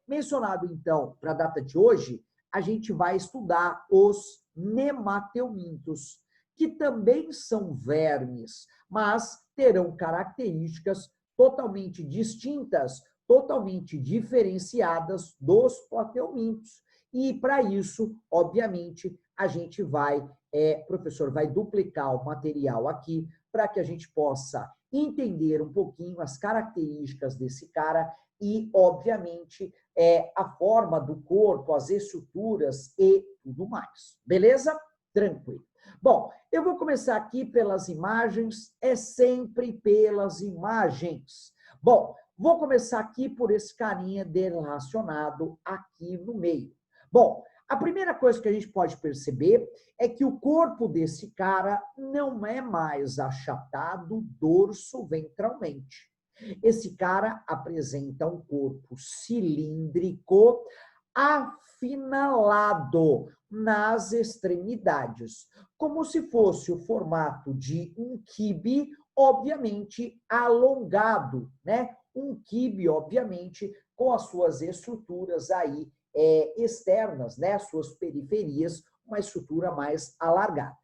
Mencionado, então, para a data de hoje, a gente vai estudar os nemateumintos, que também são vermes, mas terão características totalmente distintas, totalmente diferenciadas dos plateumintos. E, para isso, obviamente, a gente vai, professor, vai duplicar o material aqui para que a gente possa entender um pouquinho as características desse cara e, obviamente, a forma do corpo, as estruturas e tudo mais. Beleza? Tranquilo. Bom, eu vou começar aqui pelas imagens, é sempre pelas imagens. Bom, vou começar aqui por esse carinha relacionado aqui no meio. Bom, a primeira coisa que a gente pode perceber é que o corpo desse cara não é mais achatado dorso-ventralmente. Esse cara apresenta um corpo cilíndrico afinalado nas extremidades, como se fosse o formato de um quibe, obviamente alongado, né? Um quibe, obviamente, com as suas estruturas aí externas, né? Suas periferias, uma estrutura mais alargada.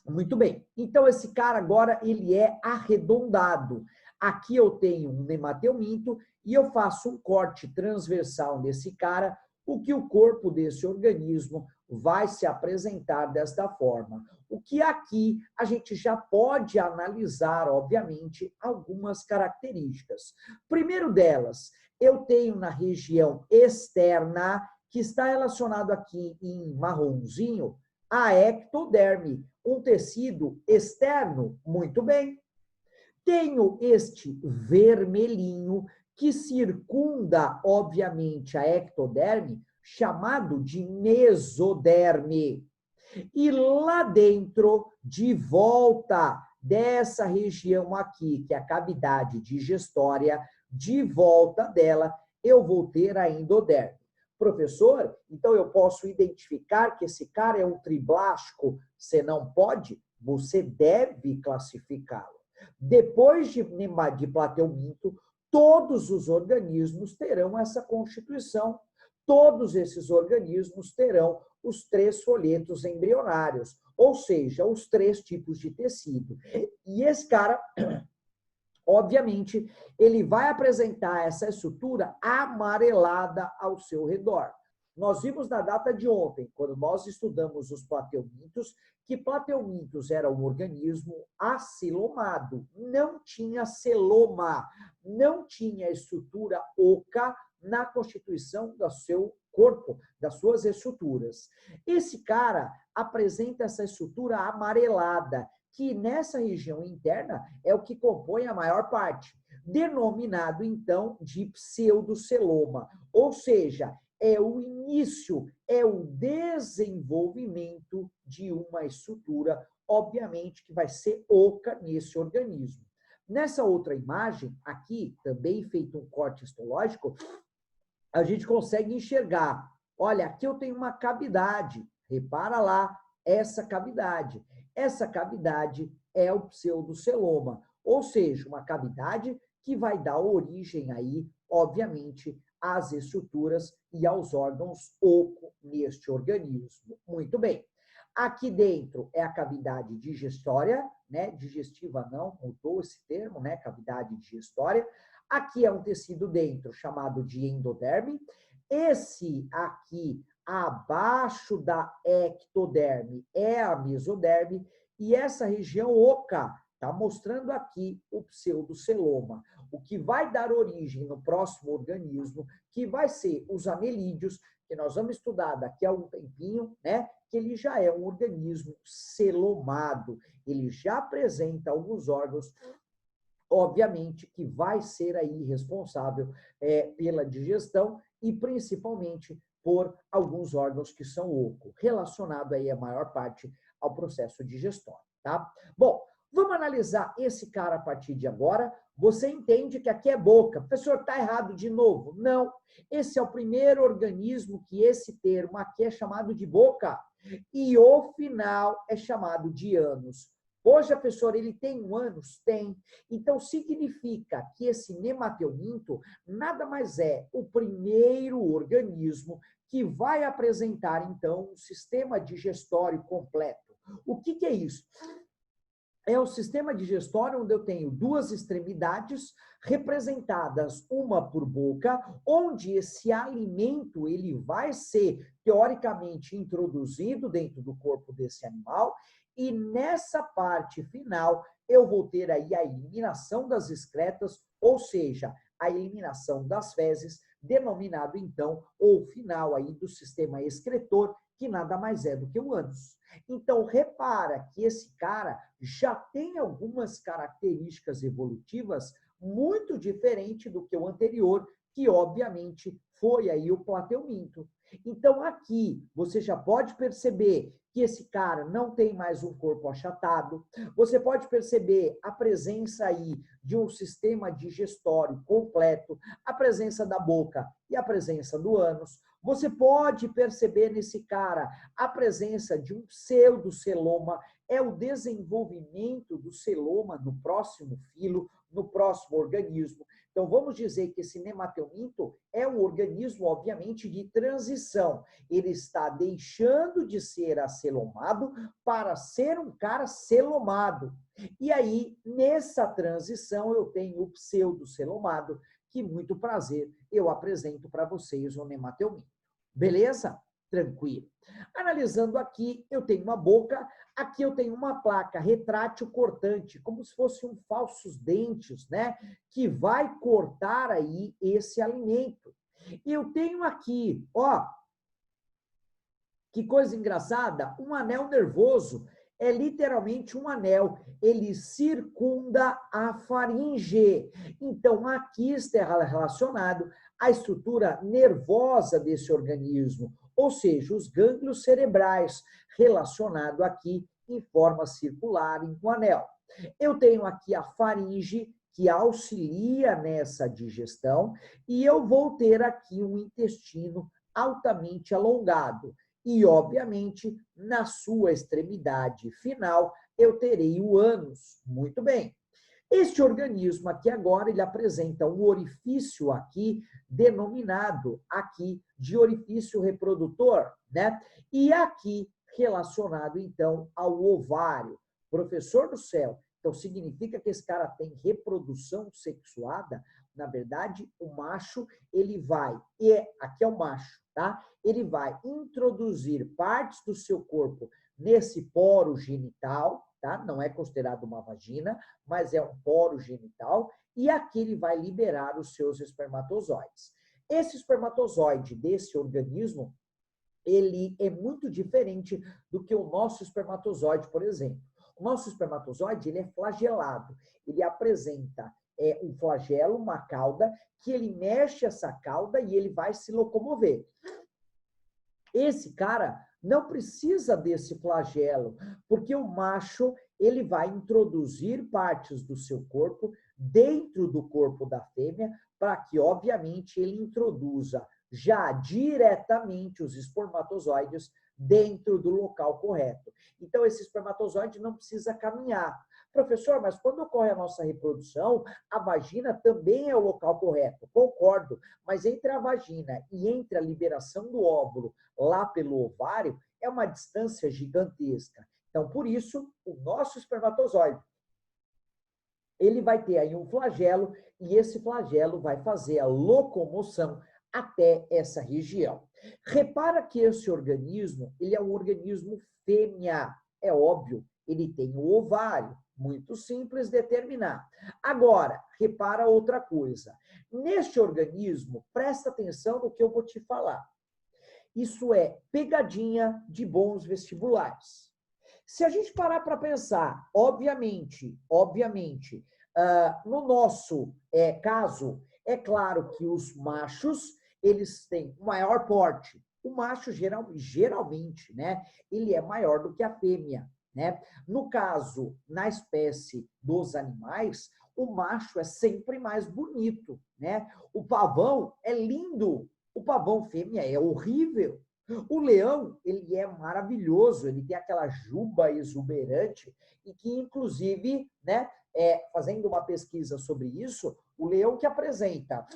Muito bem. Então, esse cara agora, ele é arredondado. Aqui eu tenho um nemateuminto e eu faço um corte transversal nesse cara, o que o corpo desse organismo vai se apresentar desta forma. O que aqui a gente já pode analisar, obviamente, algumas características. Primeiro delas, eu tenho na região externa, que está relacionado aqui em marronzinho, a ectoderme, um tecido externo, muito bem. Tenho este vermelhinho que circunda, obviamente, a ectoderme, chamado de mesoderme. E lá dentro, de volta dessa região aqui, que é a cavidade digestória, de volta dela, eu vou ter a endoderme. Professor, então eu posso identificar que esse cara é um triblástico? Você não pode? Você deve classificá-lo. Depois de plateuminto, todos os organismos terão essa constituição. Todos esses organismos terão os 3 folhetos embrionários, ou seja, os 3 tipos de tecido. E esse cara, obviamente, ele vai apresentar essa estrutura amarelada ao seu redor. Nós vimos na data de ontem, quando nós estudamos os plateumintos, que plateumintos era um organismo acelomado, não tinha celoma, não tinha estrutura oca na constituição do seu corpo, das suas estruturas. Esse cara apresenta essa estrutura amarelada, que nessa região interna é o que compõe a maior parte, denominado então de pseudoceloma, ou seja, é o início, é o desenvolvimento de uma estrutura, obviamente, que vai ser oca nesse organismo. Nessa outra imagem, aqui, também feito um corte histológico, a gente consegue enxergar. Olha, aqui eu tenho uma cavidade. Repara lá, essa cavidade. Essa cavidade é o pseudoceloma, ou seja, uma cavidade que vai dar origem aí, obviamente, às estruturas e aos órgãos oco neste organismo. Muito bem. Aqui dentro é a cavidade digestória, né? Digestiva não, mudou esse termo, né? Cavidade digestória. Aqui é um tecido dentro chamado de endoderme. Esse aqui abaixo da ectoderme é a mesoderme e essa região oca está mostrando aqui o pseudoceloma, o que vai dar origem no próximo organismo, que vai ser os anelídeos, que nós vamos estudar daqui a um tempinho, né? Que ele já é um organismo celomado, ele já apresenta alguns órgãos, obviamente, que vai ser aí responsável pela digestão e principalmente por alguns órgãos que são oco, relacionado aí a maior parte ao processo digestório, tá? Bom, vamos analisar esse cara a partir de agora. Você entende que aqui é boca. Professor, está errado de novo? Não. Esse é o primeiro organismo que esse termo aqui é chamado de boca e o final é chamado de ânus. Hoje, professor, ele tem 1 ano? Tem. Então, significa que esse nemateuminto nada mais é o primeiro organismo que vai apresentar, então, um sistema digestório completo. O que é isso? É o sistema digestório onde eu tenho 2 extremidades representadas, uma por boca, onde esse alimento ele vai ser teoricamente introduzido dentro do corpo desse animal, e nessa parte final eu vou ter aí a eliminação das excretas, ou seja, a eliminação das fezes, denominado então o final aí do sistema excretor, que nada mais é do que o ânus. Então, repara que esse cara já tem algumas características evolutivas muito diferentes do que o anterior, que obviamente foi aí o plateuminto. Então, aqui você já pode perceber que esse cara não tem mais um corpo achatado. Você pode perceber a presença aí de um sistema digestório completo, a presença da boca e a presença do ânus. Você pode perceber nesse cara a presença de um pseudoceloma, é o desenvolvimento do celoma no próximo filo, no próximo organismo. Então, vamos dizer que esse nemateuminto é um organismo, obviamente, de transição. Ele está deixando de ser acelomado para ser um cara celomado. E aí, nessa transição, eu tenho o pseudocelomado, que, muito prazer, eu apresento para vocês o nemateuminto. Beleza? Tranquilo. Analisando aqui, eu tenho uma boca, aqui eu tenho uma placa retrátil cortante, como se fossem falsos dentes, né? Que vai cortar aí esse alimento. Eu tenho aqui, ó, que coisa engraçada, um anel nervoso. É literalmente um anel, ele circunda a faringe. Então, aqui está relacionado à estrutura nervosa desse organismo, ou seja, os gânglios cerebrais, relacionado aqui em forma circular em um anel. Eu tenho aqui a faringe, que auxilia nessa digestão, e eu vou ter aqui um intestino altamente alongado. E, obviamente, na sua extremidade final, eu terei o ânus. Muito bem. Este organismo aqui agora, ele apresenta um orifício aqui, denominado aqui de orifício reprodutor, né? E aqui relacionado, então, ao ovário. Professor do céu, então significa que esse cara tem reprodução sexuada? Na verdade, o macho, ele vai, e aqui é o macho, tá? Ele vai introduzir partes do seu corpo nesse poro genital, tá? Não é considerado uma vagina, mas é um poro genital, e aqui ele vai liberar os seus espermatozoides. Esse espermatozoide desse organismo, ele é muito diferente do que o nosso espermatozoide, por exemplo. O nosso espermatozoide, ele é flagelado, ele apresenta um flagelo, uma cauda, que ele mexe essa cauda e ele vai se locomover. Esse cara não precisa desse flagelo, porque o macho, ele vai introduzir partes do seu corpo dentro do corpo da fêmea, para que, obviamente, ele introduza já diretamente os espermatozoides dentro do local correto. Então, esse espermatozoide não precisa caminhar. Professor, mas quando ocorre a nossa reprodução, a vagina também é o local correto. Concordo, mas entre a vagina e entre a liberação do óvulo lá pelo ovário, é uma distância gigantesca. Então, por isso, o nosso espermatozoide, ele vai ter aí um flagelo, e esse flagelo vai fazer a locomoção até essa região. Repara que esse organismo, ele é um organismo fêmea, é óbvio, ele tem o ovário, muito simples determinar. Agora, repara outra coisa. Neste organismo, presta atenção no que eu vou te falar. Isso é pegadinha de bons vestibulares. Se a gente parar para pensar, obviamente, no nosso caso, é claro que os machos, eles têm o maior porte. O macho, geralmente, né, ele é maior do que a fêmea, né? No caso, na espécie dos animais, o macho é sempre mais bonito, né? O pavão é lindo, o pavão fêmea é horrível. O leão, ele é maravilhoso, ele tem aquela juba exuberante e que, inclusive, né, fazendo uma pesquisa sobre isso, o leão que apresenta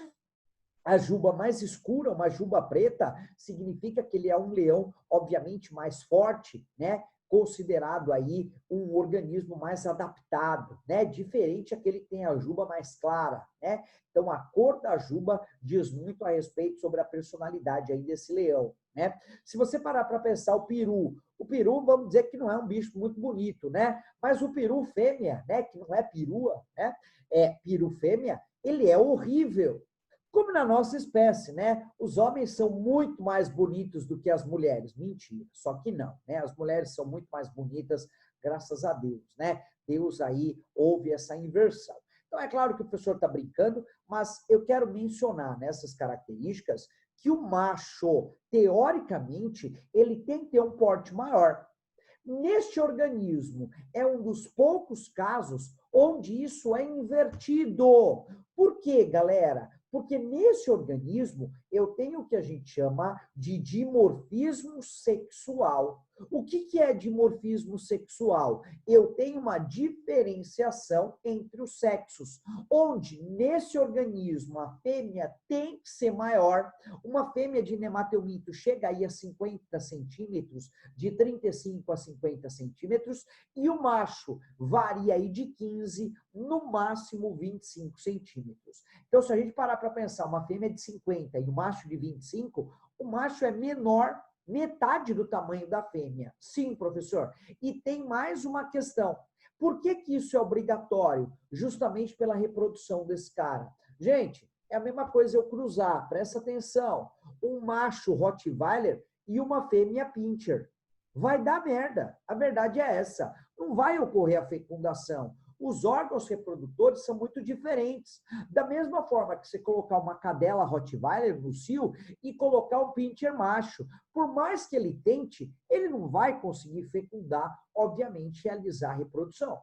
a juba mais escura, uma juba preta, significa que ele é um leão, obviamente, mais forte, né? Considerado aí um organismo mais adaptado, né? Diferente aquele que tem a juba mais clara, né? Então, a cor da juba diz muito a respeito sobre a personalidade aí desse leão, né? Se você parar para pensar o peru, vamos dizer que não é um bicho muito bonito, né? Mas o peru fêmea, né? Que não é perua, né? Peru fêmea, ele é horrível. Como na nossa espécie, né? Os homens são muito mais bonitos do que as mulheres. Mentira, só que não, né? As mulheres são muito mais bonitas, graças a Deus, né? Deus aí houve essa inversão. Então, é claro que o professor está brincando, mas eu quero mencionar nessas características que o macho, teoricamente, ele tem que ter um porte maior. Neste organismo, é um dos poucos casos onde isso é invertido. Por quê, galera? Porque nesse organismo eu tenho o que a gente chama de dimorfismo sexual. O que é dimorfismo sexual? Eu tenho uma diferenciação entre os sexos, onde nesse organismo a fêmea tem que ser maior. Uma fêmea de nematelminto chega aí a 50 centímetros, de 35 a 50 centímetros, e o macho varia aí de 15, no máximo 25 centímetros. Então, se a gente parar para pensar, uma fêmea de 50 e o macho de 25, o macho é menor, metade do tamanho da fêmea. Sim, professor. E tem mais uma questão. Por que isso é obrigatório? Justamente pela reprodução desse cara. Gente, é a mesma coisa eu cruzar, presta atenção, um macho Rottweiler e uma fêmea Pinscher. Vai dar merda. A verdade é essa. Não vai ocorrer a fecundação. Os órgãos reprodutores são muito diferentes. Da mesma forma que você colocar uma cadela Rottweiler no cio e colocar um Pinscher macho. Por mais que ele tente, ele não vai conseguir fecundar, obviamente, realizar a reprodução.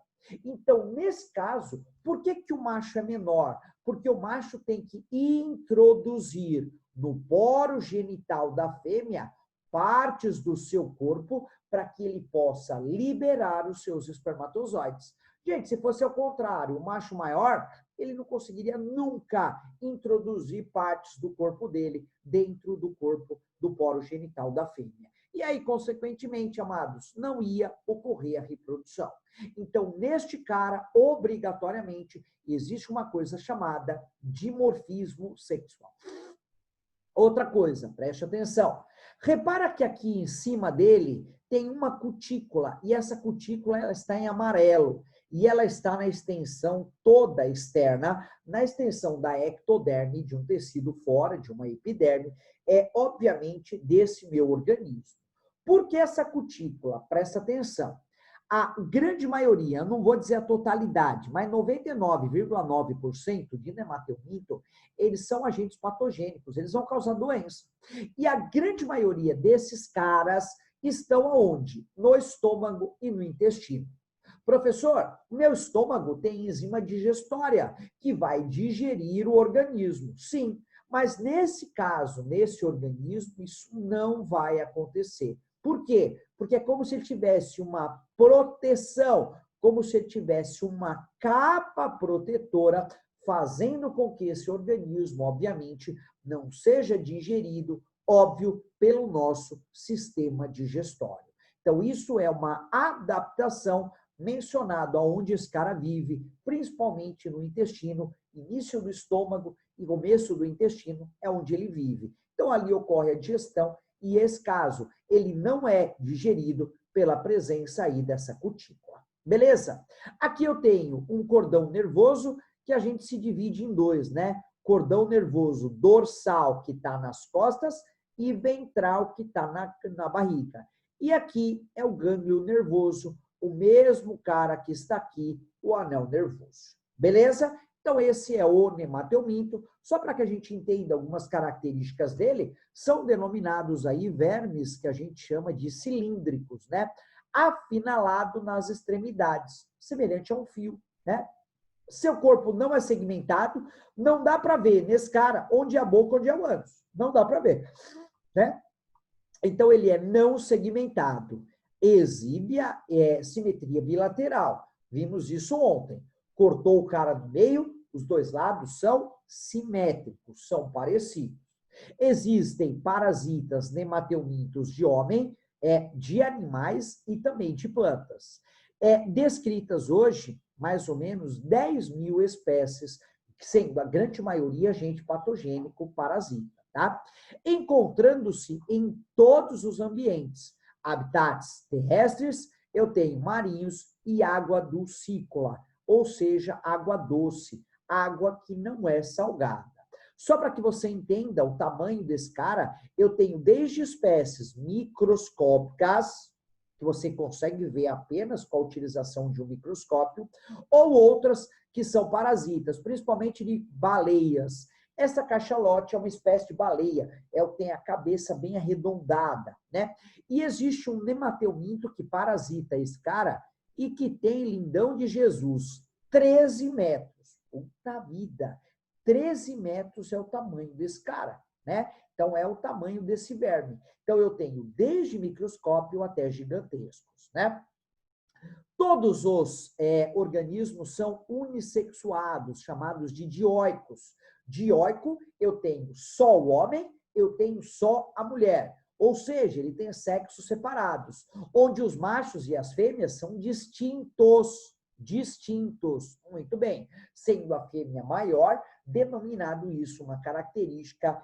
Então, nesse caso, por que o macho é menor? Porque o macho tem que introduzir no poro genital da fêmea partes do seu corpo para que ele possa liberar os seus espermatozoides. Gente, se fosse ao contrário, o macho maior, ele não conseguiria nunca introduzir partes do corpo dele dentro do corpo do poro genital da fêmea. E aí, consequentemente, amados, não ia ocorrer a reprodução. Então, neste cara, obrigatoriamente, existe uma coisa chamada dimorfismo sexual. Outra coisa, preste atenção. Repara que aqui em cima dele tem uma cutícula, e essa cutícula ela está em amarelo, e ela está na extensão toda externa, na extensão da ectoderme, de um tecido fora, de uma epiderme, obviamente desse meu organismo. Por que essa cutícula? Presta atenção. A grande maioria, não vou dizer a totalidade, mas 99,9% de nematelminto, eles são agentes patogênicos, eles vão causar doença. E a grande maioria desses caras estão aonde? No estômago e no intestino. Professor, meu estômago tem enzima digestória, que vai digerir o organismo. Sim, mas nesse caso, nesse organismo, isso não vai acontecer. Por quê? Porque é como se ele tivesse uma proteção, como se ele tivesse uma capa protetora, fazendo com que esse organismo, obviamente, não seja digerido, óbvio, pelo nosso sistema digestório. Então, isso é uma adaptação mencionado aonde esse cara vive, principalmente no intestino, início do estômago e começo do intestino é onde ele vive. Então, ali ocorre a digestão e, esse caso, ele não é digerido pela presença aí dessa cutícula. Beleza? Aqui eu tenho um cordão nervoso que a gente se divide em dois, né? Cordão nervoso dorsal, que está nas costas, e ventral, que está na barriga. E aqui é o gânglio nervoso, o mesmo cara que está aqui, o anel nervoso. Beleza? Então, esse é o nematelminto. Só para que a gente entenda algumas características dele, são denominados aí vermes que a gente chama de cilíndricos, né? Afinalado nas extremidades, semelhante a um fio, né? Seu corpo não é segmentado, não dá para ver nesse cara onde é a boca, onde é o ânus. Não dá para ver, né? Então, ele é não segmentado, exibe a simetria bilateral. Vimos isso ontem. Cortou o cara no meio, os dois lados são simétricos, são parecidos. Existem parasitas nemateumintos de homem, de animais e também de plantas. Descritas hoje, mais ou menos 10 mil espécies, sendo a grande maioria agente patogênico parasita, tá? Encontrando-se em todos os ambientes, habitats terrestres, eu tenho marinhos e água dulcícola, ou seja, água doce, água que não é salgada. Só para que você entenda o tamanho desse cara, eu tenho desde espécies microscópicas, que você consegue ver apenas com a utilização de um microscópio, ou outras que são parasitas, principalmente de baleias. Essa cachalote é uma espécie de baleia, ela tem a cabeça bem arredondada, né? E existe um nemateuminto que parasita esse cara e que tem, lindão de Jesus, 13 metros. Puta vida! 13 metros é o tamanho desse cara, né? Então, é o tamanho desse verme. Então, eu tenho desde microscópio até gigantescos, né? Todos os organismos são unissexuados, chamados de dioicos. Dioico, eu tenho só o homem, eu tenho só a mulher. Ou seja, ele tem sexos separados, onde os machos e as fêmeas são distintos. Distintos. Muito bem. Sendo a fêmea maior, denominado isso uma característica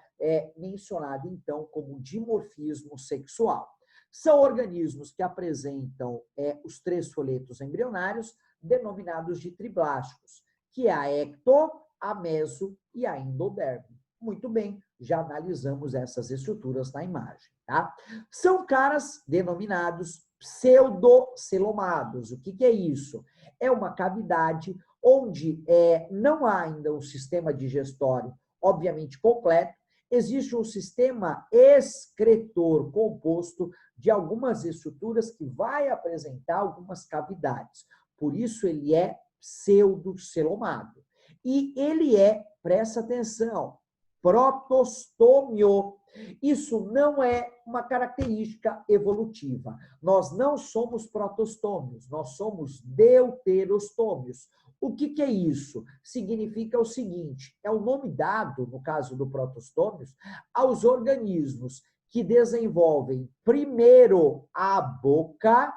mencionada, então, como dimorfismo sexual. São organismos que apresentam os 3 folhetos embrionários, denominados de triblásticos, que é a ecto, a meso e a endoderme. Muito bem, já analisamos essas estruturas na imagem, tá? São caras denominados pseudocelomados. O que é isso? É uma cavidade onde não há ainda um sistema digestório, obviamente, completo. Existe um sistema excretor composto de algumas estruturas que vai apresentar algumas cavidades. Por isso, ele é pseudocelomado. E ele presta atenção, protostômio. Isso não é uma característica evolutiva. Nós não somos protostômios, nós somos deuterostômios. O que é isso? Significa o seguinte, é o nome dado, no caso do protostômios, aos organismos que desenvolvem primeiro a boca,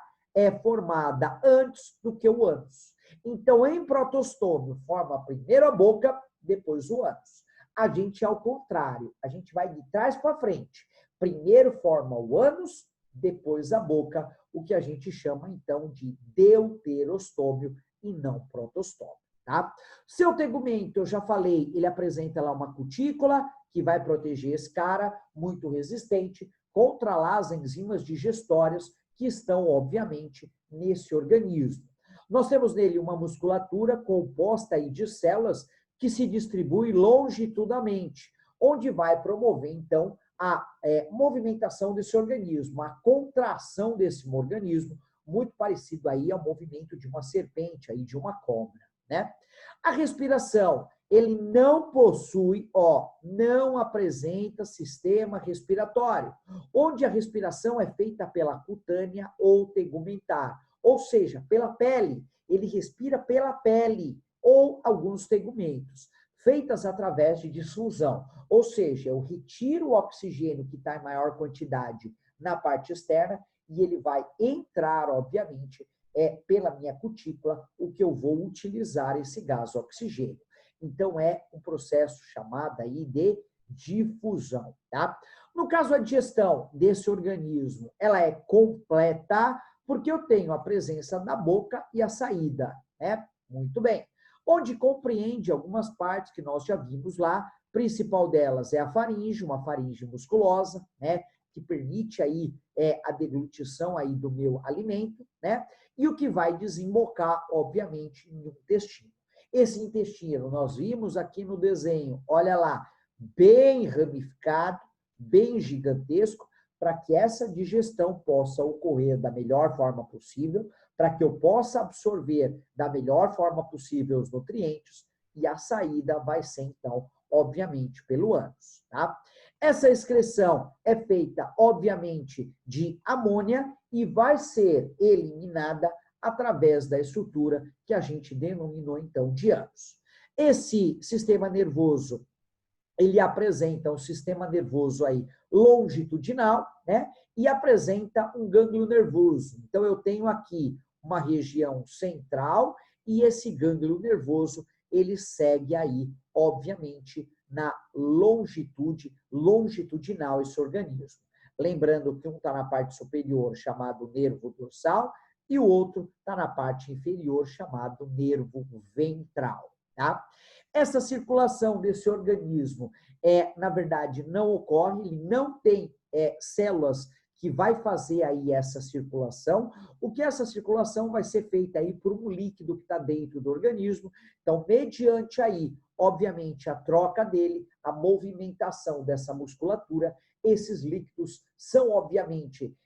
formada antes do que o ânus. Então, em protostômio, forma primeiro a boca, depois o ânus. A gente é ao contrário, a gente vai de trás para frente. Primeiro forma o ânus, depois a boca, o que a gente chama, então, de deuterostômio e não protostômio, tá? Seu tegumento, eu já falei, ele apresenta lá uma cutícula que vai proteger esse cara, muito resistente, contra lá as enzimas digestórias que estão, obviamente, nesse organismo. Nós temos nele uma musculatura composta aí de células que se distribui longitudinalmente, onde vai promover, então, a movimentação desse organismo, a contração desse organismo, muito parecido aí ao movimento de uma serpente, aí de uma cobra, né? A respiração, ele não possui, não apresenta sistema respiratório, onde a respiração é feita pela cutânea ou tegumentar, ou seja, pela pele. Ele respira pela pele ou alguns tegumentos, feitas através de difusão, ou seja, eu retiro o oxigênio que está em maior quantidade na parte externa e ele vai entrar, obviamente, pela minha cutícula, o que eu vou utilizar esse gás oxigênio. Então, é um processo chamado aí de difusão, tá? No caso, a digestão desse organismo, ela é completa, porque eu tenho a presença da boca e a saída, né? Muito bem. Onde compreende algumas partes que nós já vimos lá, principal delas é a faringe, uma faringe musculosa, né? Que permite aí a deglutição aí do meu alimento, né? E o que vai desembocar, obviamente, no intestino. Esse intestino, nós vimos aqui no desenho, olha lá, bem ramificado, bem gigantesco, para que essa digestão possa ocorrer da melhor forma possível, para que eu possa absorver da melhor forma possível os nutrientes, e a saída vai ser, então, obviamente, pelo ânus, tá? Essa excreção é feita, obviamente, de amônia e vai ser eliminada através da estrutura que a gente denominou, então, de ânus. Esse sistema nervoso, ele apresenta um sistema nervoso aí longitudinal, né? E apresenta um gânglio nervoso. Então, eu tenho aqui uma região central e esse gânglio nervoso, ele segue aí, obviamente, na longitude, longitudinal esse organismo. Lembrando que um está na parte superior, chamado nervo dorsal, e o outro está na parte inferior, chamado nervo ventral, tá? Essa circulação desse organismo, na verdade, não ocorre, ele não tem células que vai fazer aí essa circulação. O que essa circulação vai ser feita aí por um líquido que está dentro do organismo. Então, mediante aí, obviamente, a troca dele, a movimentação dessa musculatura, esses líquidos são, obviamente,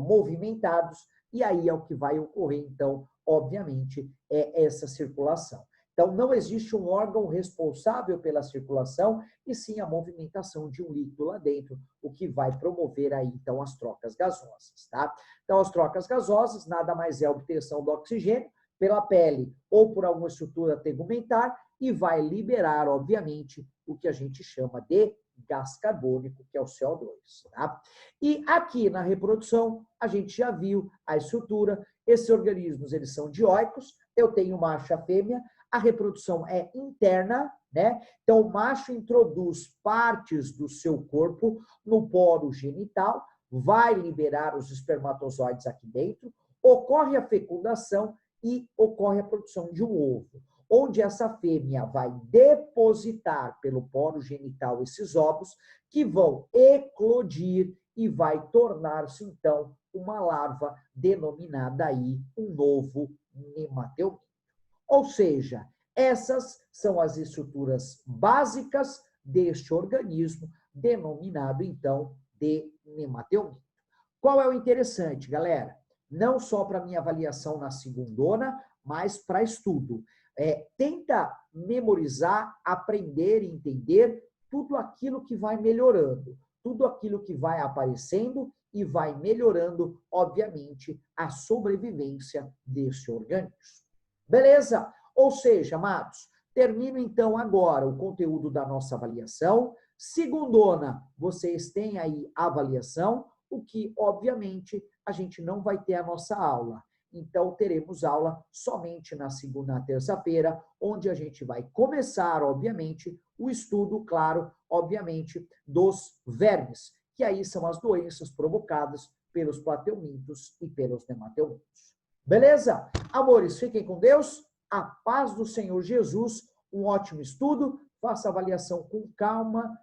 movimentados, e aí é o que vai ocorrer, então, obviamente, essa circulação. Então, não existe um órgão responsável pela circulação, e sim a movimentação de um líquido lá dentro, o que vai promover aí, então, as trocas gasosas, tá? Então, as trocas gasosas nada mais é a obtenção do oxigênio pela pele ou por alguma estrutura tegumentar e vai liberar, obviamente, o que a gente chama de gás carbônico, que é o CO2, tá? E aqui na reprodução, a gente já viu a estrutura, esses organismos, eles são dioicos, eu tenho macho e a fêmea, a reprodução é interna, né? Então, o macho introduz partes do seu corpo no poro genital, vai liberar os espermatozoides aqui dentro, ocorre a fecundação e ocorre a produção de um ovo, onde essa fêmea vai depositar pelo poro genital esses ovos que vão eclodir e vai tornar-se, então, uma larva denominada aí um novo nemateumínio. Ou seja, essas são as estruturas básicas deste organismo, denominado, então, de nemateumínio. Qual é o interessante, galera? Não só para minha avaliação na segundona, mas para estudo. Tenta memorizar, aprender e entender tudo aquilo que vai melhorando, tudo aquilo que vai aparecendo e vai melhorando, obviamente, a sobrevivência desse organismo. Beleza? Ou seja, amados, termino então agora o conteúdo da nossa avaliação. Segundona, vocês têm aí a avaliação, o que, obviamente, a gente não vai ter a nossa aula. Então, teremos aula somente na segunda e terça-feira, onde a gente vai começar, obviamente, o estudo, claro, obviamente, dos vermes, que aí são as doenças provocadas pelos plateumintos e pelos nemateumintos. Beleza? Amores, fiquem com Deus. A paz do Senhor Jesus. Um ótimo estudo. Faça a avaliação com calma,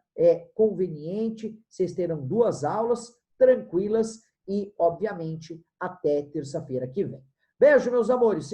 conveniente. Vocês terão 2 aulas tranquilas e, obviamente, até terça-feira que vem. Beijo, meus amores.